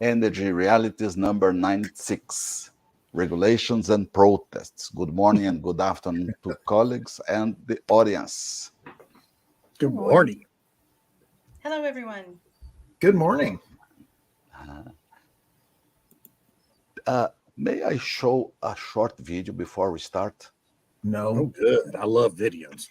Energy Realities number 96, Regulations and Protests. Good morning and good afternoon to colleagues and the audience. Good morning. Hello, everyone. Good morning. May I show a short video before we start? No. Oh, good. I love videos.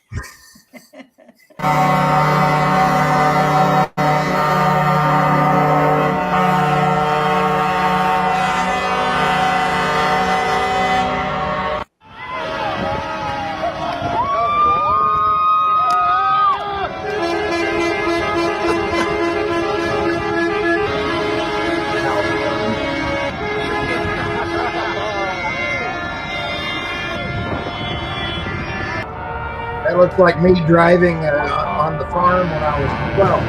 That looks like me driving on the farm when I was 12.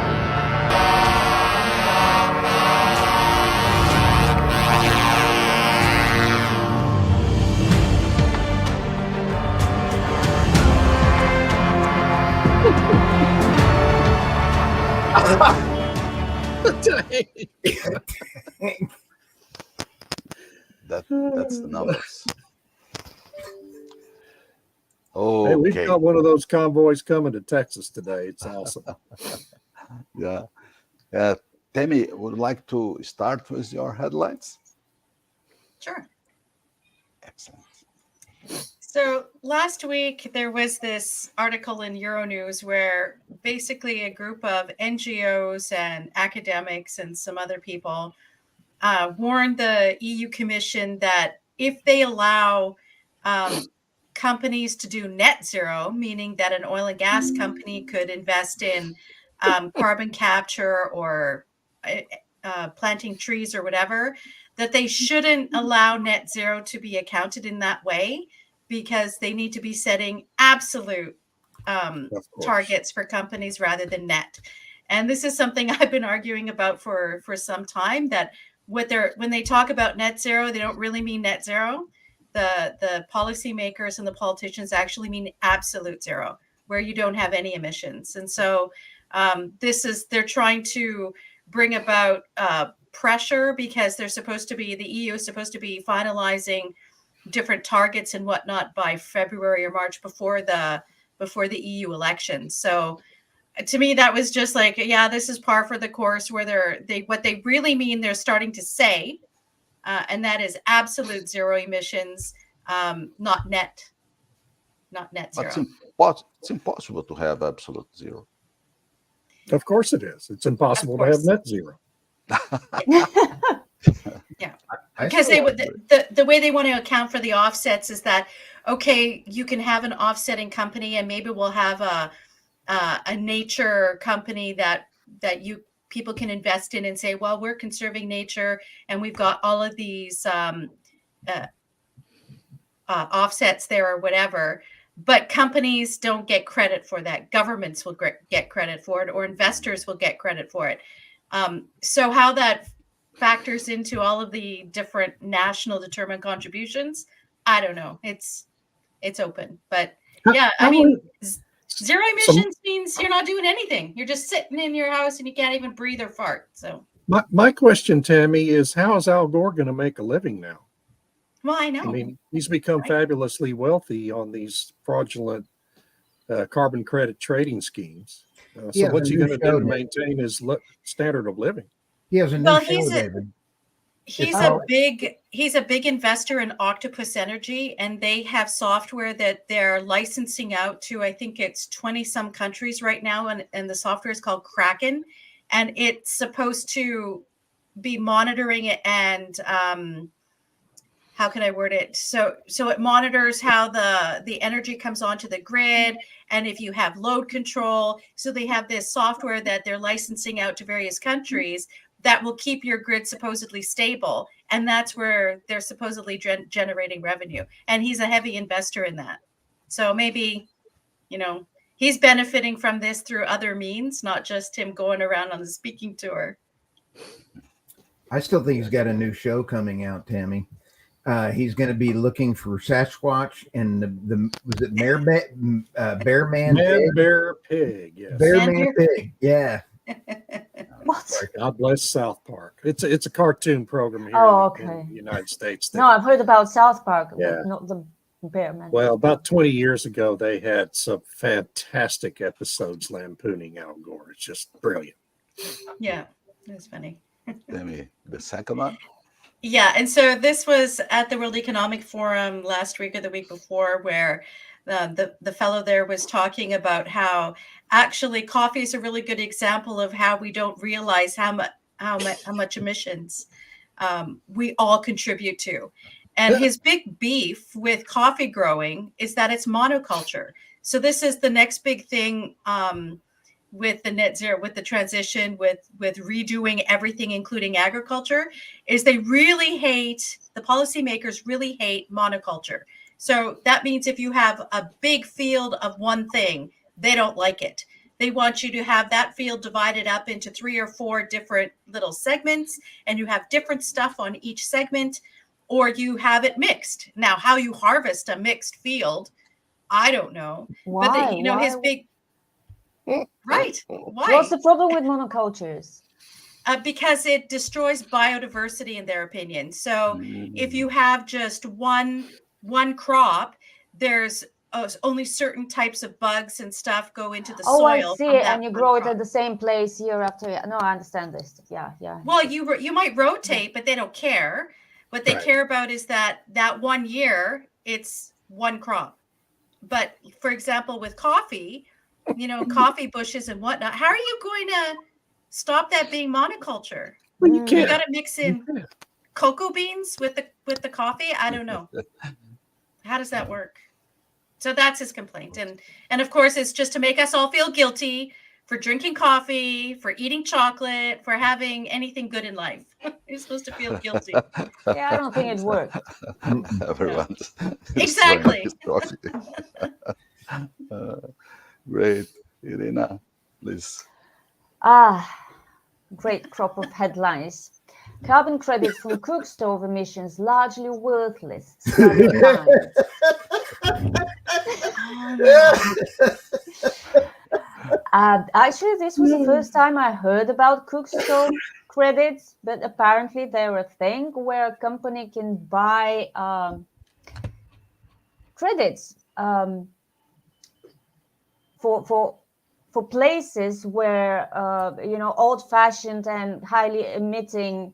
That's the numbers. Okay. Hey, we've got one of those convoys coming to Texas today. It's awesome. Yeah. Tammy, would like to start with your headlines? Sure. Excellent. So last week, there was this article in Euronews where basically a group of NGOs and academics and some other people warned the EU Commission that if they allow companies to do net zero, meaning that an oil and gas company could invest in carbon capture or planting trees or whatever, that they shouldn't allow net zero to be accounted in that way, because they need to be setting absolute targets for companies rather than net. And this is something I've been arguing about for some time, that when they talk about net zero, they don't really mean net zero. The policymakers and the politicians actually mean absolute zero, where you don't have any emissions. And so they're trying to bring about pressure, because the EU is supposed to be finalizing different targets and whatnot by February or March before the EU election. So to me, that was just like, yeah, this is par for the course, where what they really mean, they're starting to say, and that is absolute zero emissions, not net zero. But it's impossible to have absolute zero. Of course it is. It's impossible to have net zero. Yeah, because the way they want to account for the offsets is that, okay, you can have an offsetting company, and maybe we'll have a nature company that people can invest in and say, well, we're conserving nature and we've got all of these offsets there or whatever. But companies don't get credit for that. Governments will get credit for it, or investors will get credit for it. So how that factors into all of the different national determined contributions, I don't know. It's open. But yeah, I mean, zero emissions means you're not doing anything. You're just sitting in your house and you can't even breathe or fart. So my question, Tammy, is how is Al Gore going to make a living now? Well, I know. I mean, he's become fabulously wealthy on these fraudulent carbon credit trading schemes. So what's he going to do to maintain his standard of living? He has a new show, David. He's a big investor in Octopus Energy, and they have software that they're licensing out to, I think it's 20 some countries right now, and the software is called Kraken, and it's supposed to be monitoring it and how can I word it? So it monitors how the energy comes onto the grid, and if you have load control. So they have this software that they're licensing out to various countries that will keep your grid supposedly stable. And that's where they're supposedly generating revenue. And he's a heavy investor in that. So maybe, he's benefiting from this through other means, not just him going around on the speaking tour. I still think he's got a new show coming out, Tammy. He's going to be looking for Sasquatch and was it Bear Man Bear Pig? Yes. Bear Man Pig. Yeah. What? God bless South Park. It's a cartoon program here Oh, in okay. the United States. No, I've heard about South Park, Yeah. but not the Bear Man. Well, about 20 years ago, they had some fantastic episodes lampooning Al Gore. It's just brilliant. Yeah, it was funny. Maybe the second one. Yeah, and so this was at the World Economic Forum last week or the week before, where the fellow there was talking about how actually coffee is a really good example of how we don't realize how much emissions we all contribute to. And his big beef with coffee growing is that it's monoculture. So this is the next big thing with the net zero, with the transition, with redoing everything, including agriculture, is they really hate, the policymakers really hate monoculture. So that means if you have a big field of one thing, they don't like it. They want you to have that field divided up into 3 or 4 different little segments, and you have different stuff on each segment, or you have it mixed. Now, how you harvest a mixed field, I don't know. Why? But you know, Why? his big right. Why? What's the problem with monocultures? Because it destroys biodiversity, in their opinion. So if you have just one crop, there's only certain types of bugs and stuff go into the soil. I see. from that And you one grow it crop. at the same place year after year. No, I understand this. Yeah. Well, you might rotate, but they don't care. What they Right. care about is that 1 year it's one crop. But for example, with coffee, you know, coffee bushes and whatnot, how are you going to stop that being monoculture? Well, you Mm. You can't. got to mix in cocoa beans with the coffee. I don't know. How does that work? So that's his complaint. And of course, it's just to make us all feel guilty for drinking coffee, for eating chocolate, for having anything good in life. You're supposed to feel guilty. Yeah, I don't think it worked. Everyone. Exactly. Great. Irina, please. Great crop of headlines. Carbon credits from cook stove emissions largely worthless. Study finds. Actually, this was the first time I heard about cook stove credits, but apparently they're a thing where a company can buy credits for places where old-fashioned and highly emitting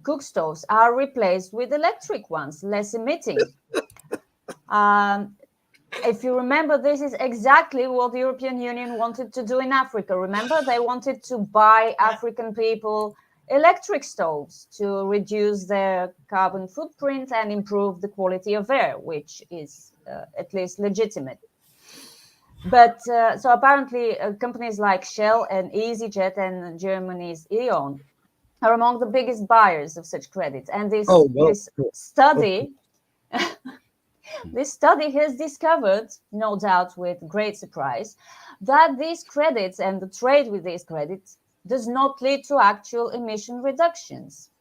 cook stoves are replaced with electric ones, less emitting. If you remember, this is exactly what the European Union wanted to do in Africa. Remember, they wanted to buy African people electric stoves to reduce their carbon footprint and improve the quality of air, which is at least legitimate. But so apparently companies like Shell and EasyJet and Germany's E.ON are among the biggest buyers of such credits. And this study... This study has discovered, no doubt with great surprise, that these credits and the trade with these credits does not lead to actual emission reductions.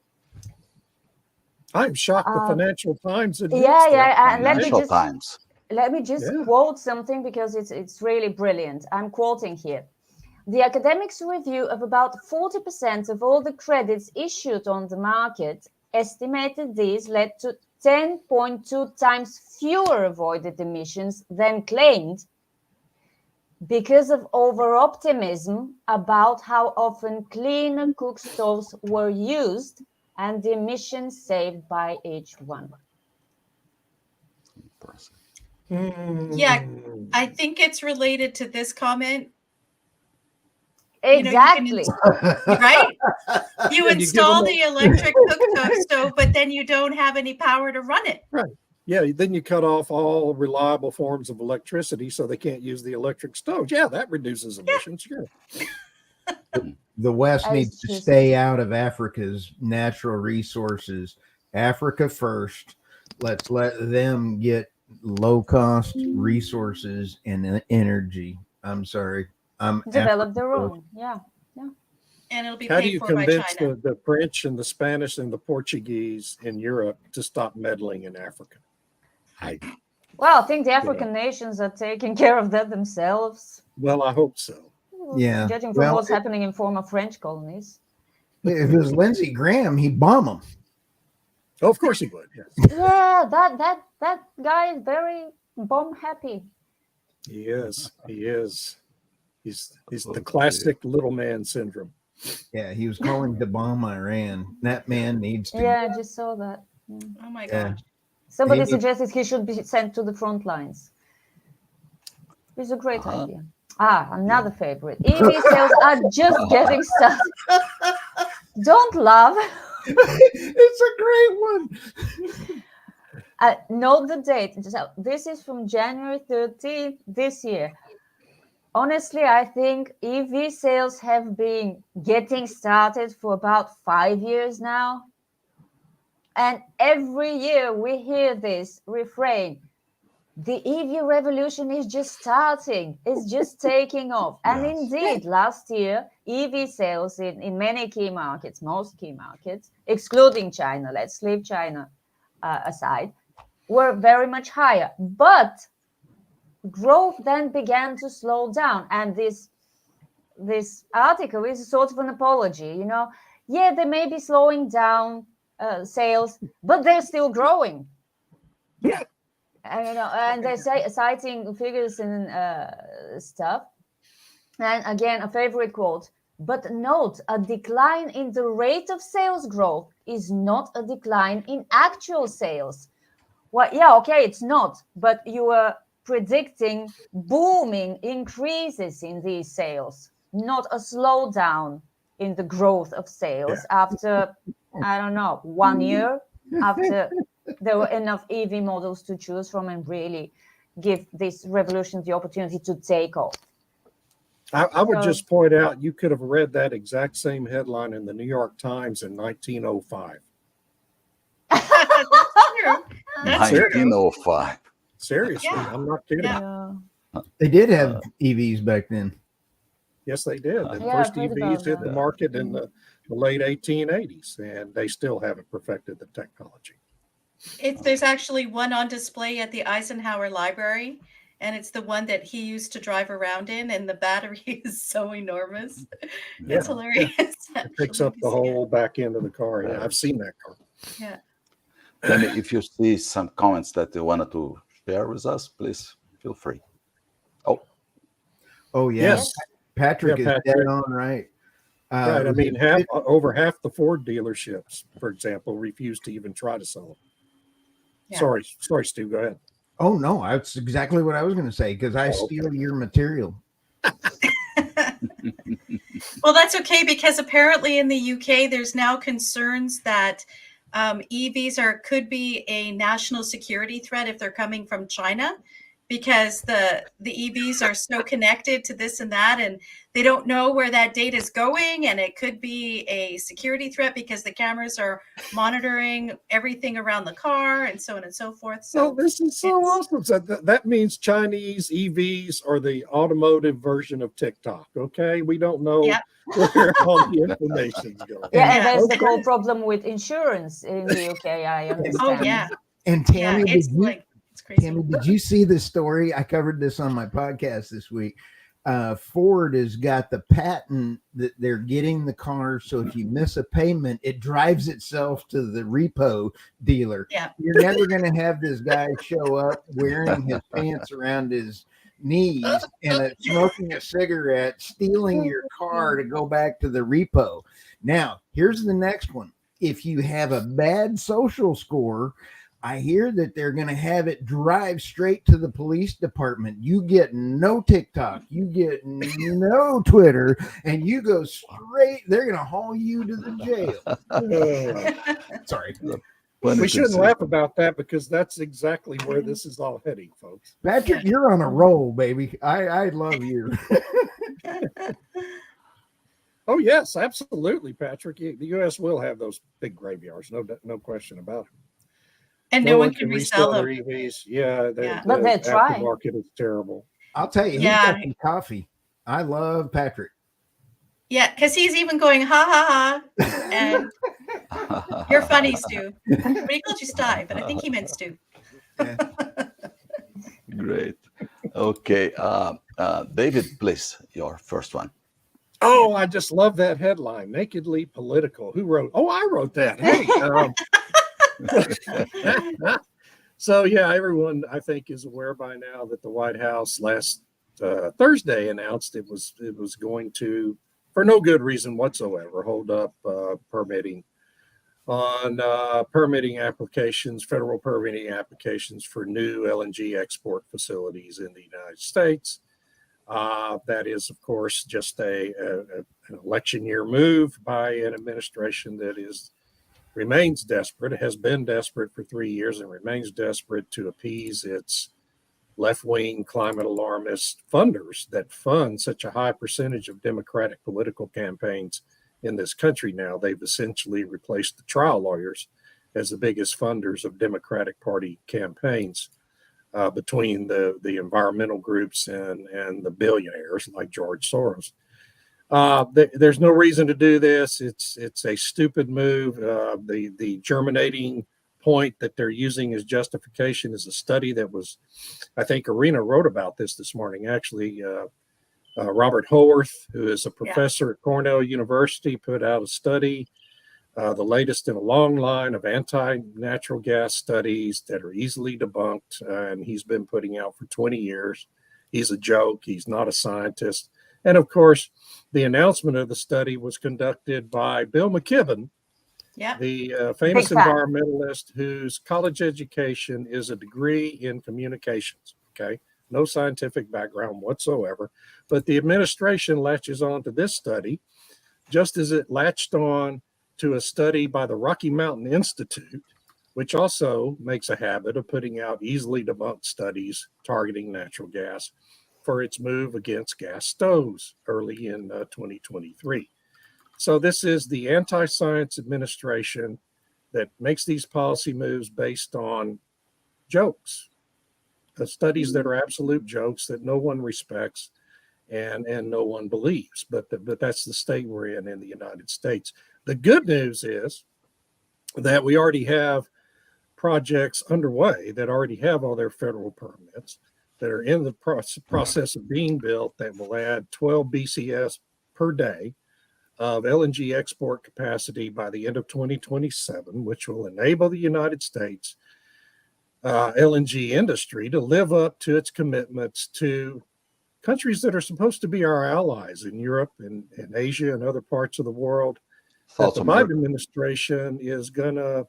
I'm shocked the Financial Times admits and Times. Let me just quote something because it's really brilliant. I'm quoting here. The academics' review of about 40% of all the credits issued on the market estimated these led to 10.2 times fewer avoided emissions than claimed because of over-optimism about how often cleaner cook stoves were used and the emissions saved by each one. Yeah, I think it's related to this comment. Exactly. Right? You install the electric cooktop stove, but then you don't have any power to run it. Right. Yeah, then you cut off all reliable forms of electricity so they can't use the electric stove. Yeah, that reduces emissions. Sure. The West needs to stay out of Africa's natural resources. Africa first. Let's let them get low-cost resources and energy. I'm sorry. Develop their own. Yeah. And it'll be How do paid you for by convince China. the French and the Spanish and the Portuguese in Europe to stop meddling in Africa? Well, I think the African nations are taking care of that themselves. Well, I hope so. Yeah. Judging from what's happening in former French colonies. If it was Lindsey Graham, he'd bomb them. Oh, of course he would. Yes. Yeah, that guy is very bomb happy. He is. He is. He's the classic little man syndrome. Yeah, he was calling to bomb Iran. That man needs to. Yeah, I just saw that. Yeah. Oh my Yeah. gosh. Somebody Maybe- suggested he should be sent to the front lines. It's a great idea. Ah, another favorite. EV sales are just getting started. Don't laugh. It's a great one. Note the date. So this is from January 13th this year. Honestly, I think EV sales have been getting started for about 5 years now. And every year we hear this refrain. The EV revolution is just starting. It's just taking off. And Yes. indeed, last year, EV sales in many key markets, most key markets, excluding China, let's leave China aside, were very much higher. But growth then began to slow down. And this article is sort of an apology. You know, yeah, they may be slowing down sales, but they're still growing. Yeah. And they're citing figures and stuff. And again, a favorite quote. But note, a decline in the rate of sales growth is not a decline in actual sales. Well, yeah, okay, it's not. But you were predicting booming increases in these sales, not a slowdown in the growth of sales after, I don't know, 1 year after there were enough EV models to choose from and really give this revolution the opportunity to take off. I would just point out you could have read that exact same headline in the New York Times in 1905. That's true. That's true. 1905. Seriously, Yeah. I'm not kidding. Yeah. They did have EVs back then. Yes, they did. The Yeah, first I've heard EVs about hit the that. market in the late 1880s, and they still haven't perfected the technology. There's actually one on display at the Eisenhower Library, and it's the one that he used to drive around in, and the battery is so enormous. Yeah. It's hilarious. It picks actually, up the to see it. whole back end of the car. Yeah, I've seen that car. Yeah. Then if you see some comments that you wanted to share with us, please feel free. Oh yeah. Yes. Patrick Yeah, is dead Patrick. on right. Right. I mean, over half the Ford dealerships, for example, refuse to even try to sell them. Yeah. Sorry, Stu. Go ahead. Oh no, that's exactly what I was going to say because I Oh, okay. steal your material. Well, that's okay because apparently in the UK, there's now concerns that EVs could be a national security threat if they're coming from China, because the EVs are so connected to this and that, and they don't know where that data is going, and it could be a security threat because the cameras are monitoring everything around the car and so on and so forth. So So this is so awesome. So that means Chinese EVs are the automotive version of TikTok. Okay, we don't know Yeah. where all the information's going. Yeah, Yeah. and there's Okay. the whole problem with insurance in the UK, I understand. oh yeah, And yeah, Tammy, it's did you, like it's crazy. Tammy, did you see the story? I covered this on my podcast this week. Ford has got the patent that they're getting the car, so if you miss a payment, it drives itself to the repo dealer. Yeah. You're never going to have this guy show up wearing his pants around his knees and smoking a cigarette, stealing your car to go back to the repo. Now, here's the next one. If you have a bad social score, I hear that they're going to have it drive straight to the police department. You get no TikTok, you get no Twitter, and you go straight. They're going to haul you to the jail. Sorry. When We it shouldn't is- laugh about that because that's exactly where this is all heading, folks. Patrick, you're on a roll, baby. I love you. Oh yes, absolutely, Patrick. The U.S. will have those big graveyards, no question about it. And no one can resell them. their EVs. Yeah, Yeah. But they're trying. Market is terrible. I'll tell you, he's Yeah. got some coffee. I love Patrick. Yeah, because he's even going ha ha ha, and you're funny, Stu. But he called you Sty, but I think he meant Stu. Great. Okay. David, please, your first one. Oh, I just love that headline, Nakedly Political. Who wrote? Oh, I wrote that. Hey. So, yeah, everyone, I think, is aware by now that the White House last Thursday announced it was going to, for no good reason whatsoever, hold up permitting on permitting applications, federal permitting applications for new LNG export facilities in the United States. That is, of course, just an election year move by an administration that remains desperate. It has been desperate for 3 years and remains desperate to appease its left-wing climate alarmist funders that fund such a high percentage of Democratic political campaigns in this country now. They've essentially replaced the trial lawyers as the biggest funders of Democratic Party campaigns. Between the environmental groups and the billionaires like George Soros. There's no reason to do this. It's a stupid move. The germinating point that they're using as justification is a study that was, I think Arena wrote about this morning, actually. Robert Howarth, who is a professor at Cornell University, put out a study, the latest in a long line of anti-natural gas studies that are easily debunked, and he's been putting out for 20 years. He's a joke. He's not a scientist. And of course, the announcement of the study was conducted by Bill McKibben, the famous environmentalist whose college education is a degree in communications. Okay, no scientific background whatsoever. But the administration latches on to this study, just as it latched on to a study by the Rocky Mountain Institute, which also makes a habit of putting out easily debunked studies targeting natural gas for its move against gas stoves early in 2023. So this is the anti-science administration that makes these policy moves based on jokes, studies that are absolute jokes that no one respects and no one believes. But that's the state we're in the United States. The good news is that we already have projects underway that already have all their federal permits that are in the process of being built that will add 12 BCS per day of LNG export capacity by the end of 2027, which will enable the United States LNG industry to live up to its commitments to countries that are supposed to be our allies in Europe and Asia and other parts of the world. That the Biden administration is going to,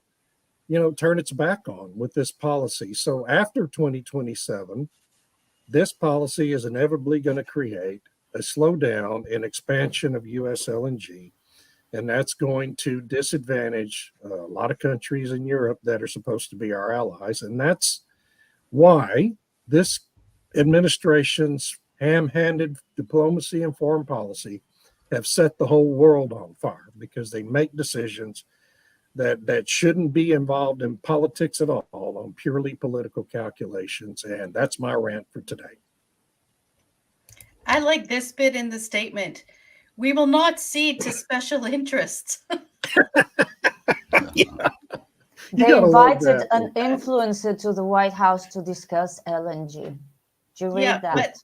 turn its back on with this policy. So after 2027, this policy is inevitably going to create a slowdown in expansion of U.S. LNG, and that's going to disadvantage a lot of countries in Europe that are supposed to be our allies. And that's why this administration's ham-handed diplomacy and foreign policy have set the whole world on fire, because they make decisions that shouldn't be involved in politics at all, on purely political calculations. And that's my rant for today. I like this bit in the statement. We will not cede to special interests. They invited an influencer to the White House to discuss LNG. Did you read that?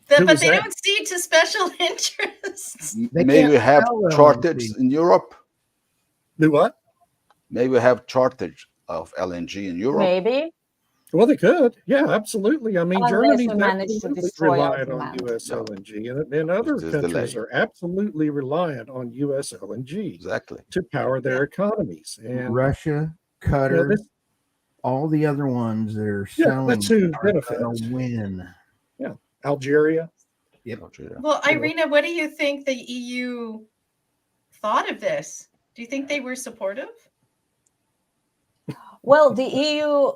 But they don't cede to special interests. Maybe we have shortage in Europe. Do what? Maybe we have shortage of LNG in Europe. Maybe. Well, they could. Yeah, absolutely. I mean, Germany's reliant on U.S. LNG, and other countries are absolutely reliant on U.S. LNG to power their economies. And Russia, Qatar, all the other ones that are selling that's who benefits. Win. Yeah, Algeria. Yep. Well, Irina, what do you think the EU thought of this? Do you think they were supportive? Well, the EU,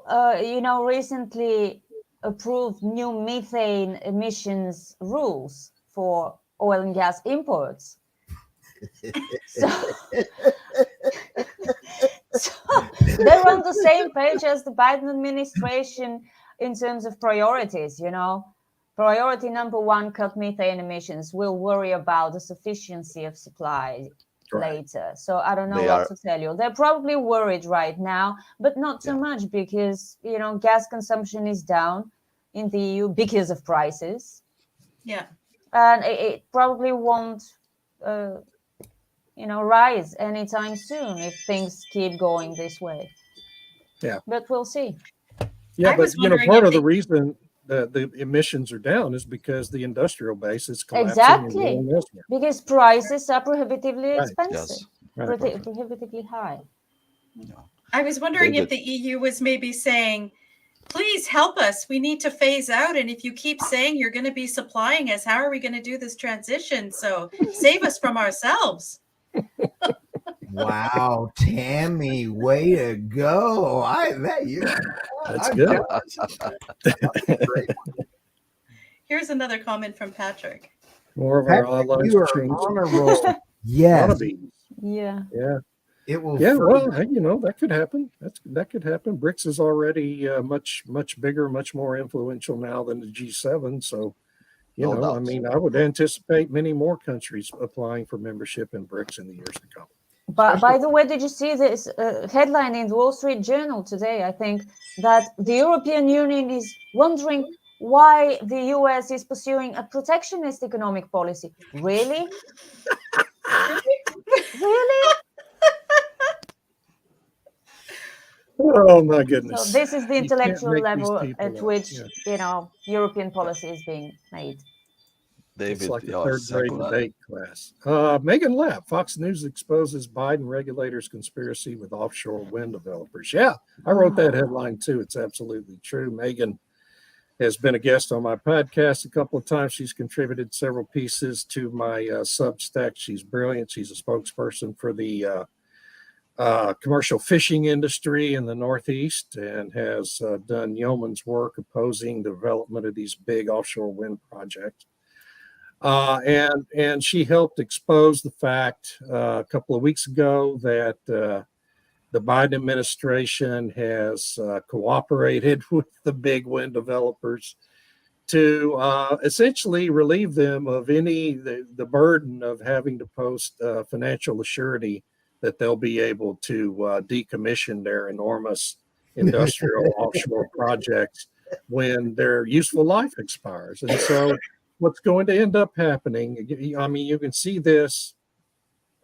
recently approved new methane emissions rules for oil and gas imports. So they're on the same page as the Biden administration in terms of priorities, Priority number one, cut methane emissions. We'll worry about the sufficiency of supply later. So I don't know what to tell you. They're probably worried right now, but not so much, because gas consumption is down in the EU because of prices. Yeah. And it probably won't rise anytime soon if things keep going this way. Yeah. But we'll see. Yeah, I but was wondering part if of the they- reason the emissions are down is because the industrial base is collapsing. Exactly. And going elsewhere. Because prices are prohibitively Right. expensive, Yes. Right. prohibitively high. I was wondering if David. the EU was maybe saying, please help us. We need to phase out. And if you keep saying you're going to be supplying us, how are we going to do this transition? So save us from ourselves. Wow, Tammy, way to go! That's good. Great. Here's another comment from Patrick. More of our Patrick, allies you are change. on a roll. Yes, Wannabes. Yeah. Yeah. it will. Yeah, further- well, hey, that could happen. That could happen. BRICS is already much bigger, much more influential now than the G7. So, No I doubt. mean, I would anticipate many more countries applying for membership in BRICS in the years to come. But by the way, did you see this headline in the Wall Street Journal today? I think that the European Union is wondering why the US is pursuing a protectionist economic policy. Really? Really? Oh my So goodness! this is the You can't intellectual make these level people at up. which Yeah. European policy is being made. It's David, like a your third grade second. debate class. Megan Lapp, Fox News exposes Biden regulators' conspiracy with offshore wind developers. Yeah, I wrote that headline too. It's absolutely true. Megan has been a guest on my podcast a couple of times. She's contributed several pieces to my Substack. She's brilliant. She's a spokesperson for the commercial fishing industry in the Northeast and has done yeoman's work opposing the development of these big offshore wind projects. And she helped expose the fact a couple of weeks ago that the Biden administration has cooperated with the big wind developers to essentially relieve them of the burden of having to post financial assurity that they'll be able to decommission their enormous industrial offshore projects when their useful life expires. And so what's going to end up happening, I mean, you can see this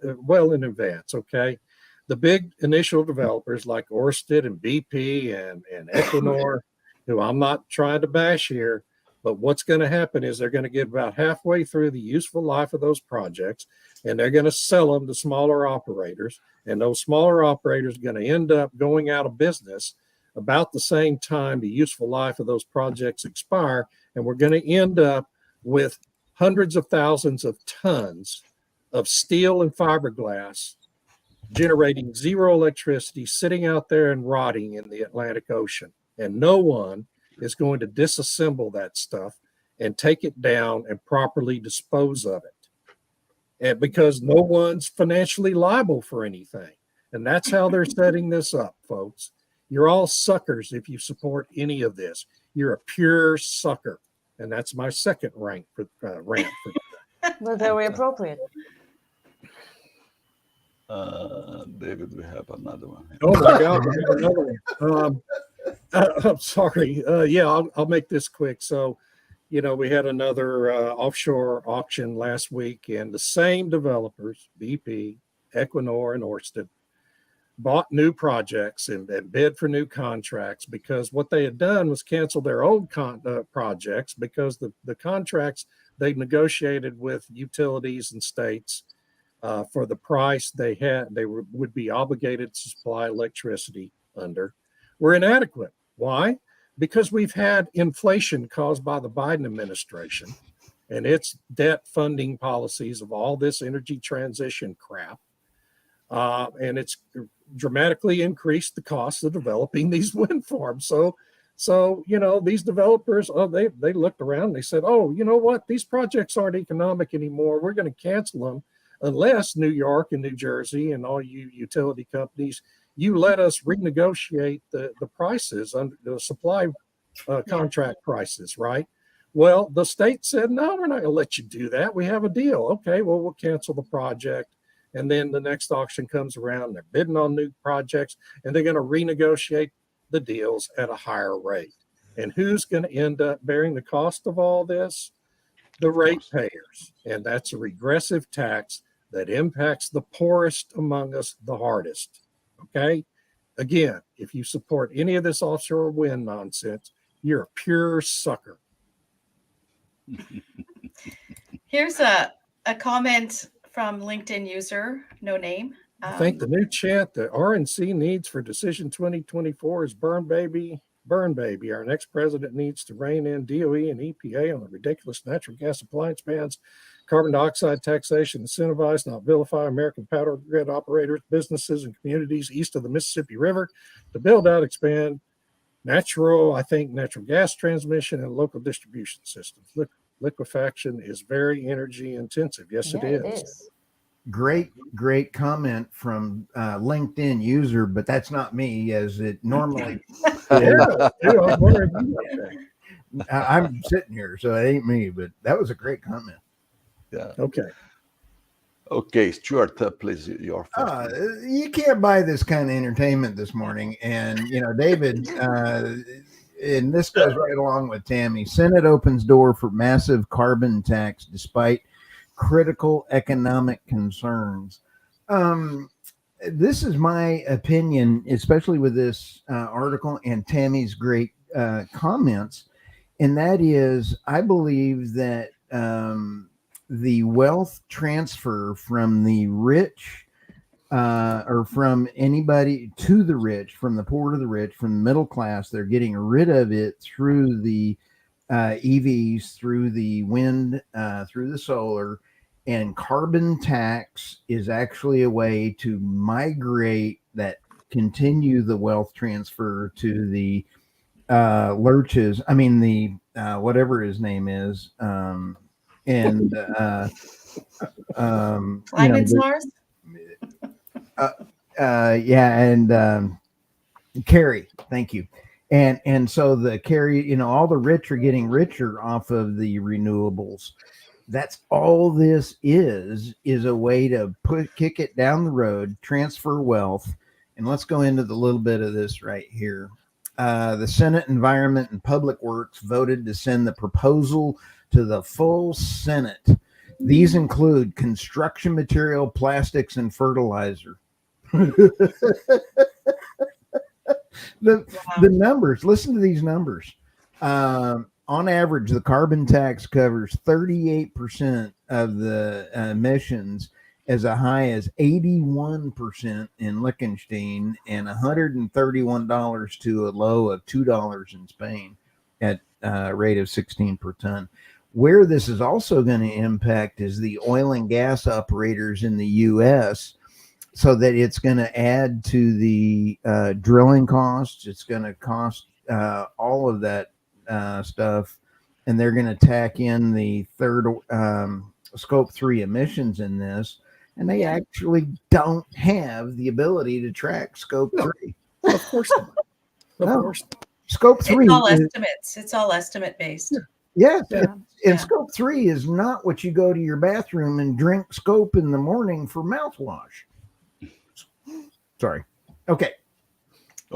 well in advance, okay? The big initial developers like Ørsted and BP and Equinor, who I'm not trying to bash here, but what's going to happen is they're going to get about halfway through the useful life of those projects, and they're going to sell them to smaller operators, and those smaller operators are going to end up going out of business about the same time the useful life of those projects expire, and we're going to end up with hundreds of thousands of tons of steel and fiberglass generating zero electricity, sitting out there and rotting in the Atlantic Ocean. And no one is going to disassemble that stuff and take it down and properly dispose of it. And because no one's financially liable for anything. And that's how they're setting this up, folks. You're all suckers if you support any of this. You're a pure sucker. And that's my second rant for But very appropriate. David, we have another one. Oh my God, we have another one. I'm sorry. I'll make this quick. So, we had another offshore auction last week, and the same developers, BP, Equinor, and Ørsted, bought new projects and bid for new contracts because what they had done was cancel their old projects because the contracts they negotiated with utilities and states for the price they would be obligated to supply electricity under were inadequate. Why? Because we've had inflation caused by the Biden administration and its debt funding policies of all this energy transition crap. And it's dramatically increased the cost of developing these wind farms. So these developers, they looked around and they said, oh, you know what? These projects aren't economic anymore. We're going to cancel them unless New York and New Jersey and all you utility companies, you let us renegotiate the prices under the supply contract prices, right? Well, the state said, no, we're not going to let you do that. We have a deal. Okay, well, we'll cancel the project. And then the next auction comes around, they're bidding on new projects, and they're going to renegotiate the deals at a higher rate. And who's going to end up bearing the cost of all this? the ratepayers. And that's a regressive tax that impacts the poorest among us the hardest. Okay? Again, if you support any of this offshore wind nonsense, you're a pure sucker. Here's a comment from LinkedIn user, no name. I think the new chant the RNC needs for Decision 2024 is burn baby, burn baby. Our next president needs to rein in DOE and EPA on the ridiculous natural gas appliance bans, carbon dioxide taxation, incentivize, not vilify American power grid operators, businesses, and communities east of the Mississippi River to build out, expand natural gas transmission and local distribution systems. Liquefaction is very energy intensive. Yes, it is. Great comment from LinkedIn user, but that's not me, as it normally. I'm sitting here, so it ain't me, but that was a great comment. Yeah. Okay, Stuart, please, your first. You can't buy this kind of entertainment this morning, and David. And this goes right along with Tammy. Senate opens door for massive carbon tax despite critical economic concerns. This is my opinion, especially with this article and Tammy's great comments. And that is, I believe that the wealth transfer from the rich or from anybody to the rich, from the poor to the rich, from the middle class, they're getting rid of it through the EVs, through the wind, through the solar, and carbon tax is actually a way to migrate that, continue the wealth transfer to the lurches. I mean, the whatever his name is, and Climate Mars. And Kerry, thank you. And so the Kerry, all the rich are getting richer off of the renewables. That's all this is a way to kick it down the road, transfer wealth. And let's go into the little bit of this right here. The Senate Environment and Public Works voted to send the proposal to the full Senate. These include construction material, plastics, and fertilizer. The numbers, listen to these numbers. On average, the carbon tax covers 38% of the emissions, as high as 81% in Liechtenstein, and $131 to a low of $2 in Spain at a rate of 16 per ton. Where this is also going to impact is the oil and gas operators in the U.S., so that it's going to add to the drilling costs. It's going to cost all of that stuff, and they're going to tack in the third scope 3 emissions in this, and they actually don't have the ability to track scope 3. Of course not. Of course not. Scope 3 it's all estimates. It's all estimate based. Yeah. And scope 3 is not what you go to your bathroom and drink scope in the morning for mouthwash. Sorry. Okay.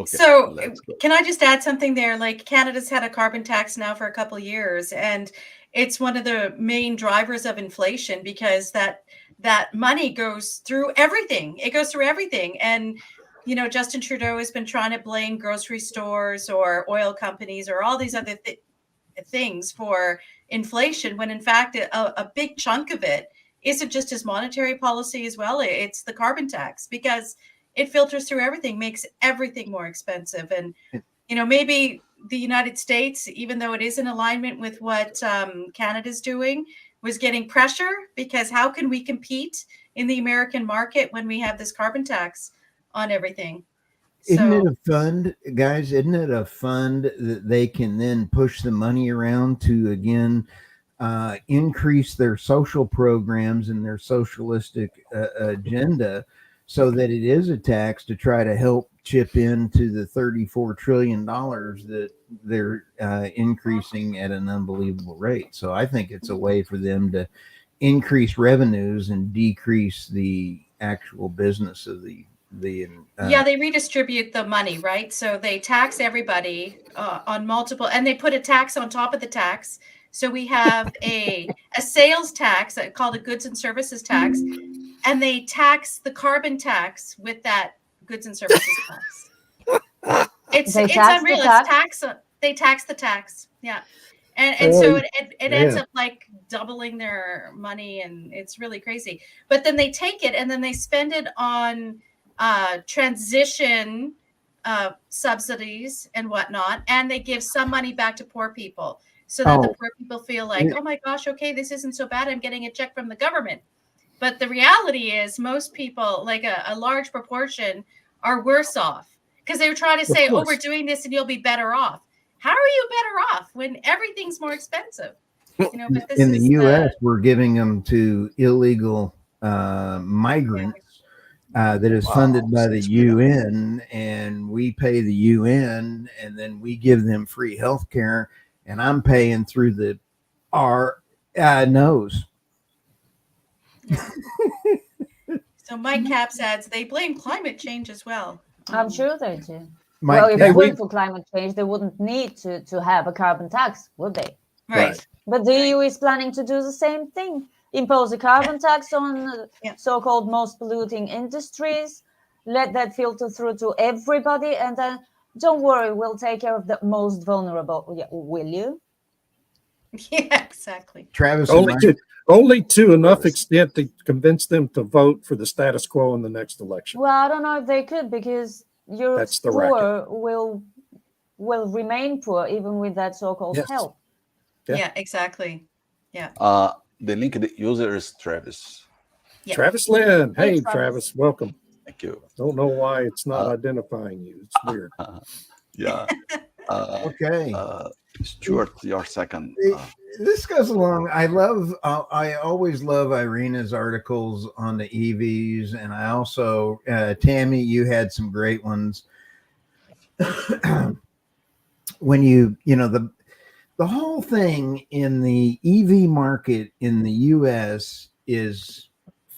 So can I just add something there? Like, Canada's had a carbon tax now for a couple of years, and it's one of the main drivers of inflation, because that money goes through everything. It goes through everything. And, Justin Trudeau has been trying to blame grocery stores or oil companies or all these other things for inflation, when in fact a big chunk of it isn't just his monetary policy as well. It's the carbon tax, because it filters through everything, makes everything more expensive. And, maybe the United States, even though it is in alignment with what Canada's doing, was getting pressure, because how can we compete in the American market when we have this carbon tax on everything? Isn't it a fund, guys? Isn't it a fund that they can then push the money around to, again, increase their social programs and their socialistic agenda, so that it is a tax to try to help chip into the $34 trillion that they're increasing at an unbelievable rate? So I think it's a way for them to increase revenues and decrease the actual business of they redistribute the money, right? So they tax everybody on multiple, and they put a tax on top of the tax So we have a sales tax called a goods and services tax, and they tax the carbon tax with that goods and services tax. It's unreal. It's tax. They tax the tax. Yeah. And so it ends up like doubling their money, and it's really crazy. But then they take it and then they spend it on transition subsidies and whatnot, and they give some money back to poor people so that the poor people feel like, oh my gosh, okay, this isn't so bad. I'm getting a check from the government. But the reality is most people, like a large proportion, are worse off because they were trying to say, oh, we're doing this and you'll be better off. How are you better off when everything's more expensive? But this in the U.S., we're giving them to illegal migrants that is funded by the UN, and we pay the UN, and then we give them free health care, and I'm paying through our nose. So Mike Capps adds, they blame climate change as well. I'm sure they do. Mike, well, if it weren't for climate change, they wouldn't need to have a carbon tax, would they? Right. But the EU is planning to do the same thing. Impose a carbon tax on so-called most polluting industries. Let that filter through to everybody. And then, don't worry, we'll take care of the most vulnerable. Yeah, will you? Yeah, exactly. Travis, only to enough extent to convince them to vote for the status quo in the next election. Well, I don't know if they could, because Europe's poor will remain poor even with that so-called help. Yeah, exactly. Yeah. The linked user is Travis. Yeah. Travis Lynn. Hey, Travis, welcome. Thank you. Don't know why it's not identifying you. It's weird. Yeah. Okay. Stuart, your second. This goes along. I always love Irina's articles on the EVs, and I also, Tammy, you had some great ones. When the whole thing in the EV market in the U.S. is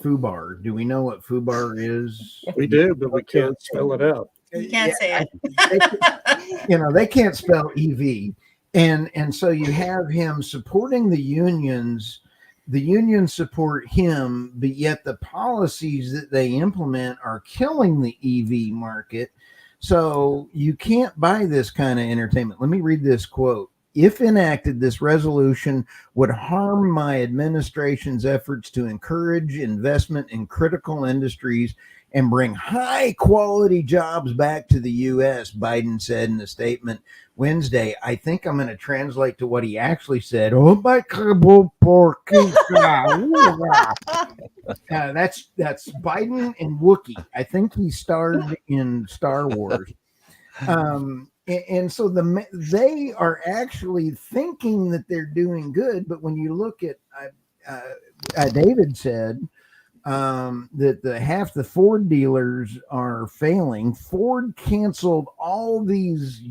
FUBAR. Do we know what FUBAR is? We do, but we can't spell it out. You can't say it. They can't spell EV. And so you have him supporting the unions. The unions support him, but yet the policies that they implement are killing the EV market. So you can't buy this kind of entertainment. Let me read this quote. If enacted, this resolution would harm my administration's efforts to encourage investment in critical industries and bring high quality jobs back to the U.S., Biden said in a statement Wednesday. I think I'm going to translate to what he actually said. That's Biden and Wookiee. I think he starred in Star Wars. And so they are actually thinking that they're doing good, but when you look at, David said that half the Ford dealers are failing. Ford canceled all these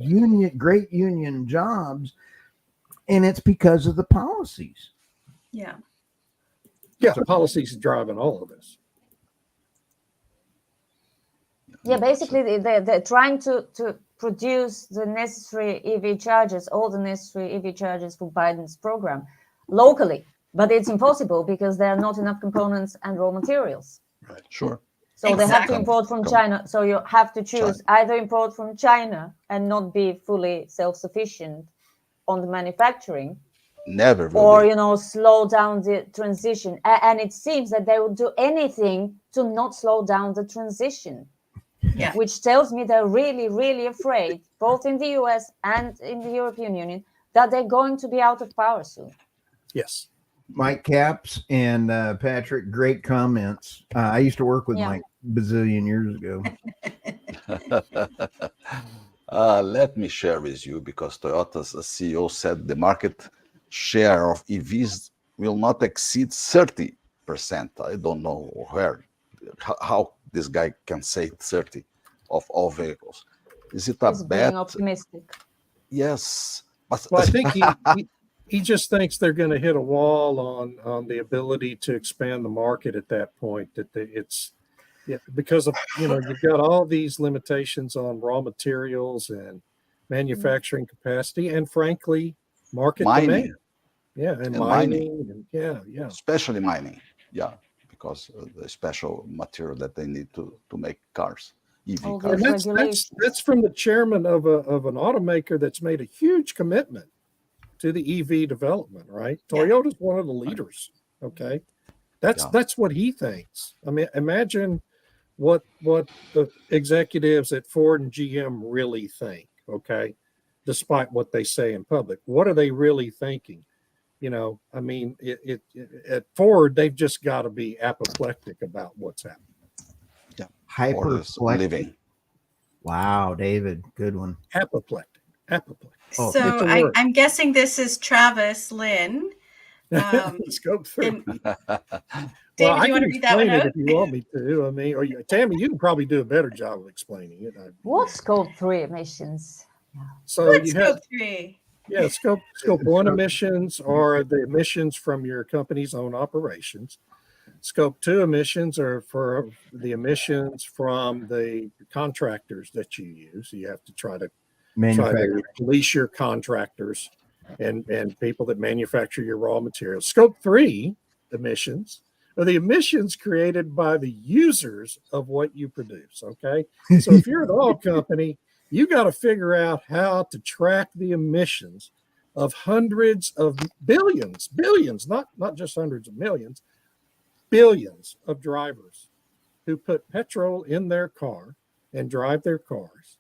great union jobs, and it's because of the policies. Yeah. Yeah, the policies are driving all of this. Yeah, basically they're trying to produce the necessary EV chargers, all the necessary EV chargers for Biden's program locally. But it's impossible because there are not enough components and raw materials. Right, sure. So they have to import from China. So you have to choose either import from China and not be fully self-sufficient on the manufacturing. Never. Or, slow down the transition. And it seems that they will do anything to not slow down the transition. Yeah. Which tells me they're really, really afraid, both in the US and in the European Union, that they're going to be out of power soon. Yes. Mike Capps and Patrick, great comments. I used to work with Mike bazillion years ago. Let me share with you, because Toyota's CEO said the market share of EVs will not exceed 30%. I don't know how this guy can say 30 of all vehicles. Is it a bad? Being optimistic. Yes. Well, I think he just thinks they're going to hit a wall on the ability to expand the market at that point. Because of you've got all these limitations on raw materials and manufacturing capacity, and frankly, market demand. Yeah, and And mining, and yeah. especially mining. Yeah, because the special material that they need to make cars, EV All cars. these And regulations. that's from the chairman of an automaker that's made a huge commitment to the EV development, right? Yeah. Toyota's one of the leaders. Okay. Yeah. That's what he thinks. I mean, imagine what the executives at Ford and GM really think, okay? Despite what they say in public. What are they really thinking? You know, I mean, at Ford, they've just got to be apoplectic about what's happening. Ford is Hyperflexic. living. Wow, David, good one. Apoplectic. Oh, So it's a word. I'm guessing this is Travis Lynn. Scope 3. And Well, David, I you want can to read that one explain it out? if you want me to. I mean, or Tammy, you can probably do a better job of explaining it. What scope 3 emissions? So What's you have scope 3? scope 1 emissions are the emissions from your company's own operations. Scope 2 emissions are for the emissions from the contractors that you use. You have to try to manufacturing. police your contractors and people that manufacture your raw materials. Scope 3 emissions are the emissions created by the users of what you produce. Okay. So if you're an oil company, you got to figure out how to track the emissions of hundreds of billions, not just hundreds of millions, billions of drivers who put petrol in their car and drive their cars.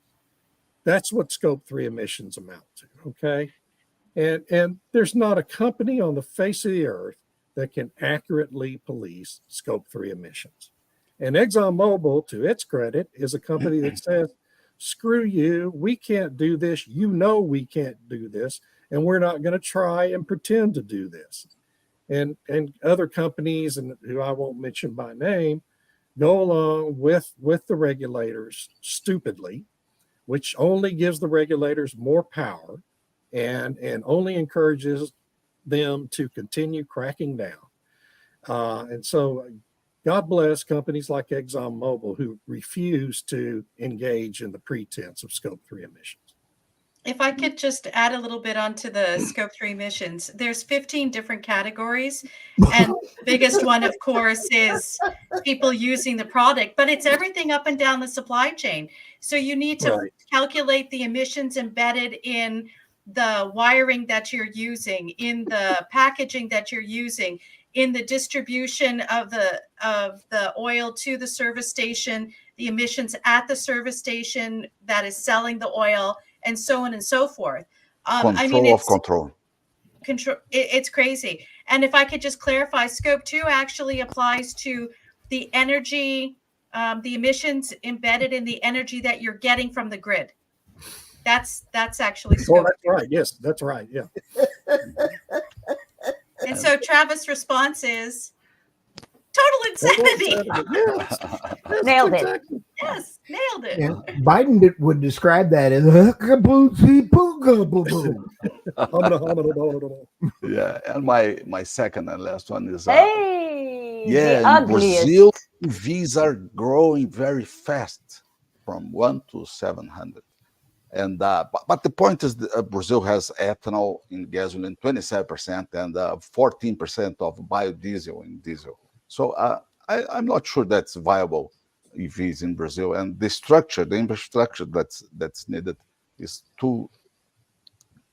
That's what scope 3 emissions amount to. Okay. And there's not a company on the face of the earth that can accurately police scope 3 emissions. And ExxonMobil, to its credit, is a company that says, screw you, we can't do this. You know we can't do this, and we're not going to try and pretend to do this. And other companies, and who I won't mention by name, go along with the regulators stupidly, which only gives the regulators more power and only encourages them to continue cracking down. And so God bless companies like ExxonMobil who refuse to engage in the pretense of scope 3 emissions. If I could just add a little bit onto the scope 3 emissions, there's 15 different categories. And the biggest one, of course, is people using the product, but it's everything up and down the supply chain. So you need to calculate the emissions embedded in the wiring that you're using, in the packaging that you're using, in the distribution of the oil to the service station, the emissions at the service station that is selling the oil, and so on and so forth. Control. It's crazy. And if I could just clarify, scope 2 actually applies to the energy, the emissions embedded in the energy that you're getting from the grid. That's actually scope. Oh, that's right. Yes, that's right. Yeah. And so Travis' response is total insanity. Nailed it. Yes, nailed it. Yeah, Biden would describe that as Yeah, and my second and last one is Hey, the in ugliest. Brazil, EVs are growing very fast, from 1 to 700. And but the point is, Brazil has ethanol in gasoline 27% and 14% of biodiesel in diesel. So I'm not sure that's viable EVs in Brazil, and the infrastructure that's needed is too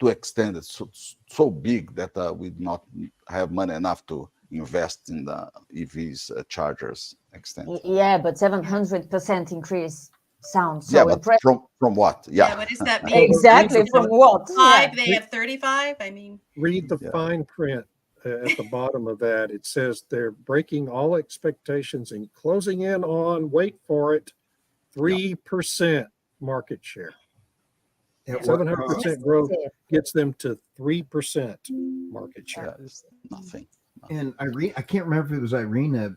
extended, so big that we do not have money enough to invest in the EVs chargers extent. Yeah, but 700% increase sounds so but impressive. from what? Yeah, what does that mean? Exactly, from what? 5, they have 35. I mean, read the fine print at the bottom of that. It says they're breaking all expectations and closing in on, wait for it, 3% market share. 700% growth gets them to 3% market share. Yeah, it's nothing. And I can't remember if it was Irina,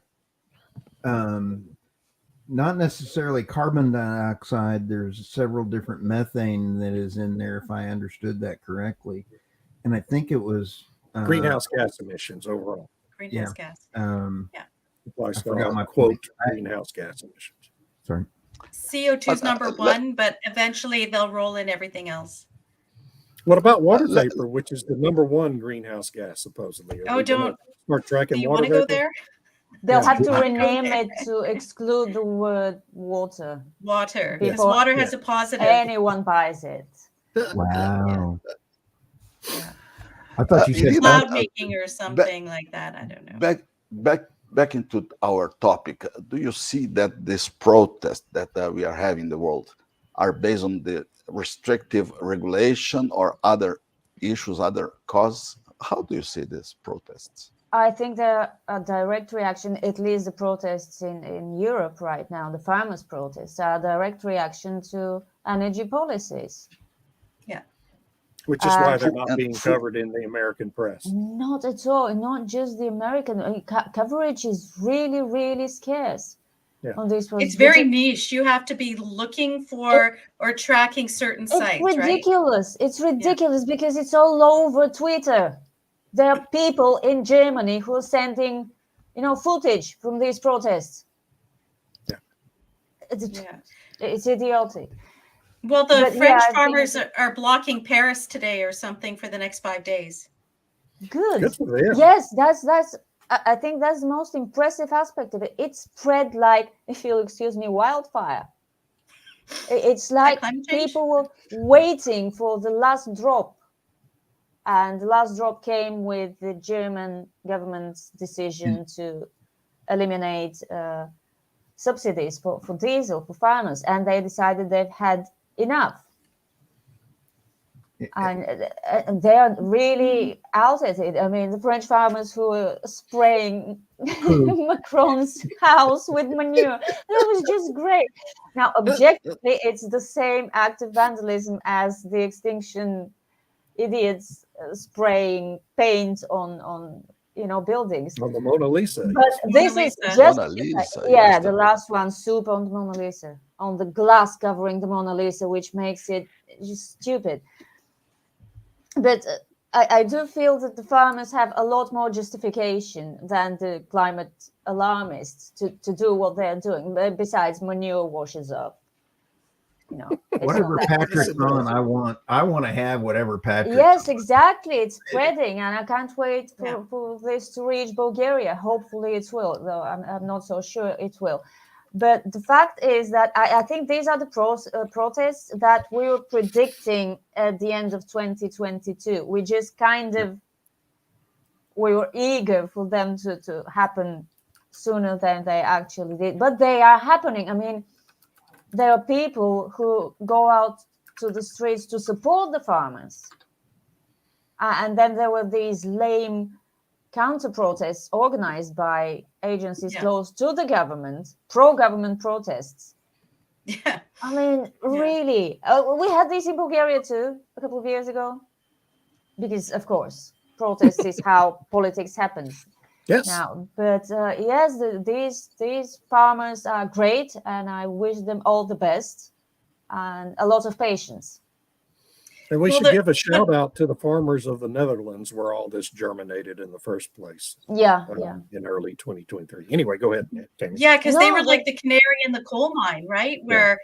not necessarily carbon dioxide. There's several different methane that is in there, if I understood that correctly. And I think it was greenhouse gas emissions overall. Greenhouse gas. I forgot my quote greenhouse gas emissions. Sorry. CO2 is number one, but eventually they'll roll in everything else. What about water le- vapor, which is the number one greenhouse gas, supposedly? Are Oh, we gonna don't start do tracking you water want to go vapor? there? They'll Yeah. have to Go rename there. it to exclude the word water Water, because before water has a positive. anyone buys it. Wow. Yeah. I thought you said Irina, Cloud making or something like that. I don't know. back into our topic. Do you see that this protest that we are having in the world are based on the restrictive regulation or other issues, other causes? How do you see these protests? I think they're a direct reaction, at least the protests in Europe right now, the farmers' protests, are a direct reaction to energy policies. Which is why And they're not And being covered in the American press. not at all, not just the American. Coverage is really, really scarce Yeah. on this. It's very niche. You have to be looking for or tracking certain It's sites, right? ridiculous. It's ridiculous because it's all over Twitter. There are people in Germany who are sending, footage from these protests. Yeah. It's idiotic. Well, the But French I think farmers are blocking Paris today or something for the next 5 days. Good. Good for them. Yes, that's. I think that's the most impressive aspect of it. It spread like, if you'll excuse me, wildfire. It's like climate change? people were waiting for the last drop. And the last drop came with the German government's decision to eliminate subsidies for diesel for farmers. And they decided they've had enough. And they are really out at it. I mean, the French farmers who were spraying Macron's house with manure, that was just great. Now, objectively, it's the same act of vandalism as the Extinction idiots spraying paint on buildings. On the Mona Lisa. But this Mona is Lisa. just Mona Lisa, yeah, yes, the last one, soup on the Mona Lisa, on the glass covering the Mona Lisa, which makes it just stupid. But I do feel that the farmers have a lot more justification than the climate alarmists to do what they're doing. Besides, manure washes up. It's Whatever not that Patrick's bad. on, I want to have whatever Patrick. Yes, exactly. It's spreading, and I can't wait for this to reach Bulgaria. Hopefully, it will, though I'm not so sure it will. But the fact is that I think these are the protests that we were predicting at the end of 2022. We just we were eager for them to happen sooner than they actually did. But they are happening. I mean, there are people who go out to the streets to support the farmers. And then there were these lame counter protests organized by agencies close to the government, pro-government protests. Yeah. I mean, really. We had this in Bulgaria too, a couple of years ago. Because, of course, protest is how politics happens. Yes. Now, but yes, these farmers are great, and I wish them all the best and a lot of patience. And we should give a shout out to the farmers of the Netherlands, where all this germinated in the first place. Yeah. In early 2023. Anyway, go ahead, Tammy. Yeah, because they were like the canary in the coal mine, right? Where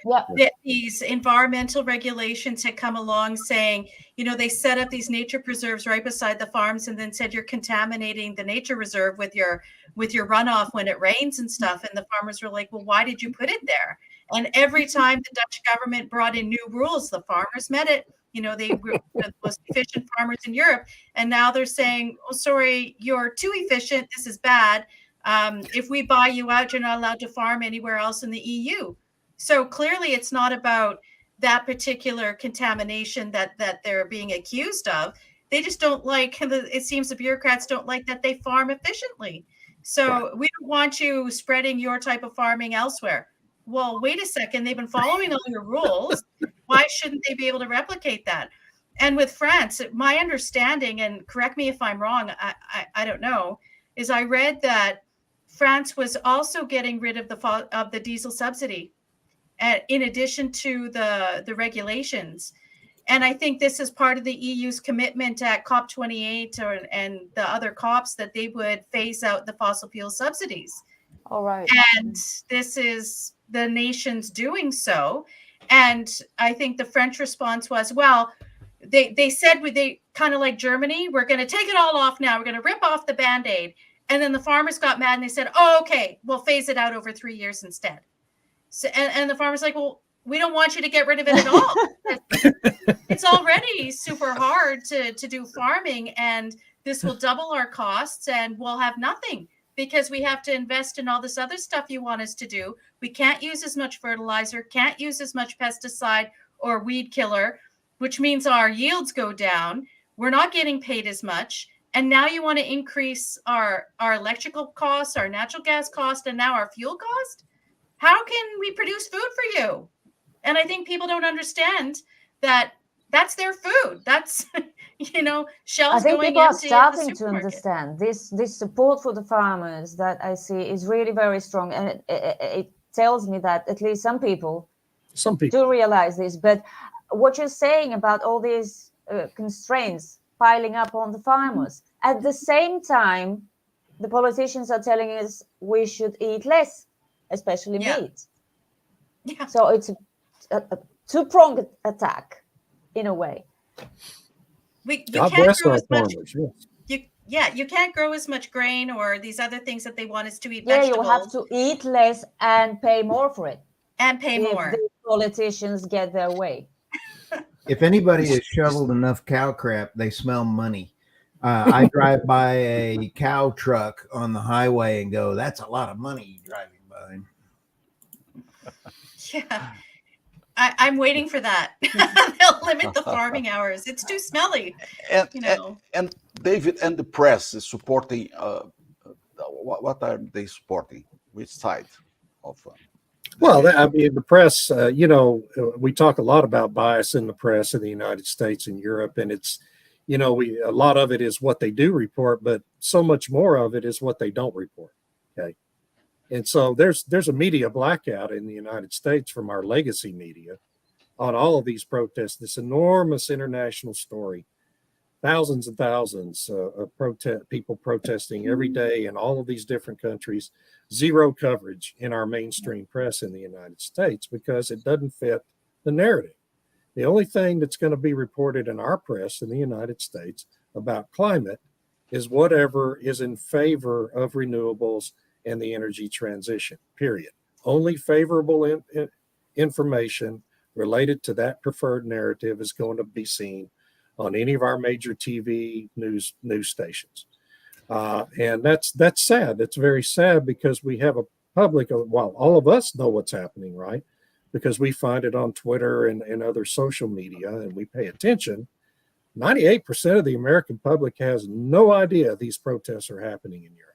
these environmental regulations had come along saying, they set up these nature preserves right beside the farms, and then said you're contaminating the nature reserve with your runoff when it rains and stuff. And the farmers were like, well, why did you put it there? And every time the Dutch government brought in new rules, the farmers met it. They were the most efficient farmers in Europe. And now they're saying, oh, sorry, you're too efficient. This is bad. If we buy you out, you're not allowed to farm anywhere else in the EU. So clearly it's not about that particular contamination that they're being accused of. They just don't like, it seems the bureaucrats don't like that they farm efficiently. So we don't want you spreading your type of farming elsewhere. Well, wait a second. They've been following all your rules. Why shouldn't they be able to replicate that? And with France, my understanding, and correct me if I'm wrong, I don't know, is I read that France was also getting rid of the diesel subsidy, in addition to the regulations. And I think this is part of the EU's commitment at COP28 and the other COPs that they would phase out the fossil fuel subsidies. All right. And this is the nations doing so. And I think the French response was, well, they said they kind of like Germany, we're going to take it all off now. We're going to rip off the Band-Aid. And then the farmers got mad and they said, oh, okay, we'll phase it out over 3 years instead. So, and the farmer's like, well, we don't want you to get rid of it at all. It's already super hard to do farming, and this will double our costs and we'll have nothing because we have to invest in all this other stuff you want us to do. We can't use as much fertilizer, can't use as much pesticide or weed killer, which means our yields go down. We're not getting paid as much. And now you want to increase our electrical costs, our natural gas cost, and now our fuel cost? How can we produce food for you? And I think people don't understand that that's their food. That's, shells I think going people are empty at the starting to supermarket. understand this support for the farmers that I see is really very strong. And it tells me that at least some people do realize this. But what you're saying about all these constraints piling up on the farmers, at the same time, the politicians are telling us we should eat less, especially meat. Yeah. So it's a two-pronged attack in a way. You God can't bless grow our as much. farmers. Yes. You can't grow as much grain or these other things that they want us to eat. Yeah, vegetables, you have to eat less and pay more for it. and pay more. If the politicians get their way. If anybody has shoveled enough cow crap, they smell money. I drive by a cow truck on the highway and go, that's a lot of money driving by. Yeah. I'm waiting for that. They'll limit the farming hours. It's too smelly. And David and the press is supporting. What are they supporting? Which side of? Well, the press. We talk a lot about bias in the press in the United States and Europe, and it's, a lot of it is what they do report, but so much more of it is what they don't report. Okay. And so there's a media blackout in the United States from our legacy media on all of these protests, this enormous international story, thousands and thousands of people protesting every day in all of these different countries, zero coverage in our mainstream press in the United States because it doesn't fit the narrative. The only thing that's going to be reported in our press in the United States about climate is whatever is in favor of renewables and the energy transition, period. Only favorable information related to that preferred narrative is going to be seen on any of our major TV news stations. And that's sad. That's very sad because we have a public, well, all of us know what's happening, right? Because we find it on Twitter and other social media and we pay attention. 98% of the American public has no idea these protests are happening in Europe.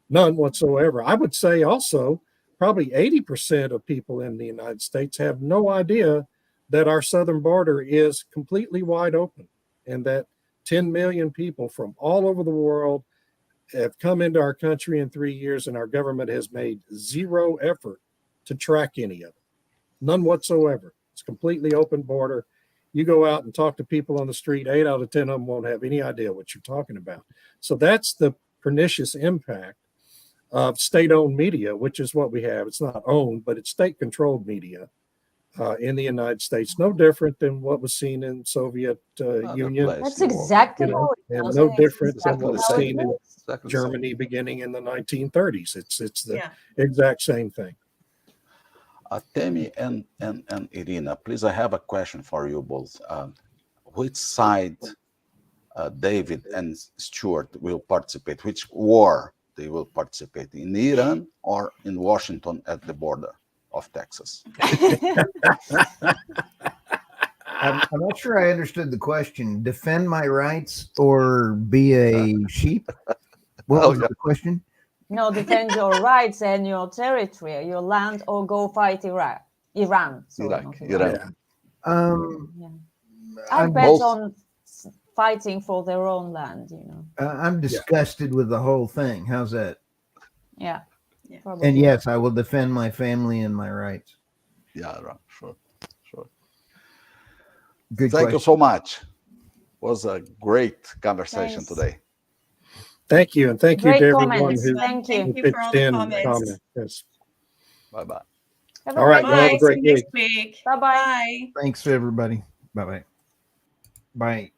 None whatsoever. I would say also probably 80% of people in the United States have no idea that our southern border is completely wide open and that 10 million people from all over the world have come into our country in 3 years and our government has made zero effort to track any of it. None whatsoever. It's completely open border. You go out and talk to people on the street, 8 out of 10 of them won't have any idea what you're talking about. So that's the pernicious impact of state-owned media, which is what we have. It's not owned, but it's state-controlled media in the United States. No different than what was seen in Soviet Union. That's exactly how it and was. no different than exactly what was the seen in Exactly Germany beginning in the 1930s. It's the exact same thing. Temi and Irina, please, I have a question for you both. Which side David and Stuart will participate? Which war they will participate in Iran or in Washington at the border of Texas? I'm not sure I understood the question. Defend my rights or be a sheep? What was the question? No, defend your rights and your territory, your land, or go fight Iran. Sorry, Iraq, not Iran. Iran. I bet both. on fighting for their own land, I'm disgusted with the whole thing. How's that? Yeah. And yes, I will defend my family and my rights. Yeah, right. Sure. Good Thank you question. so much. Was a great conversation Thanks. today. Thank you. And thank you Great to everyone comments. who Thank you. Thank you for all pitched the in comments. comment. Yes. Bye-bye. Have a All right, great well, have day. a great See you next week. week. Bye-bye. Bye. Thanks, everybody. Bye-bye. by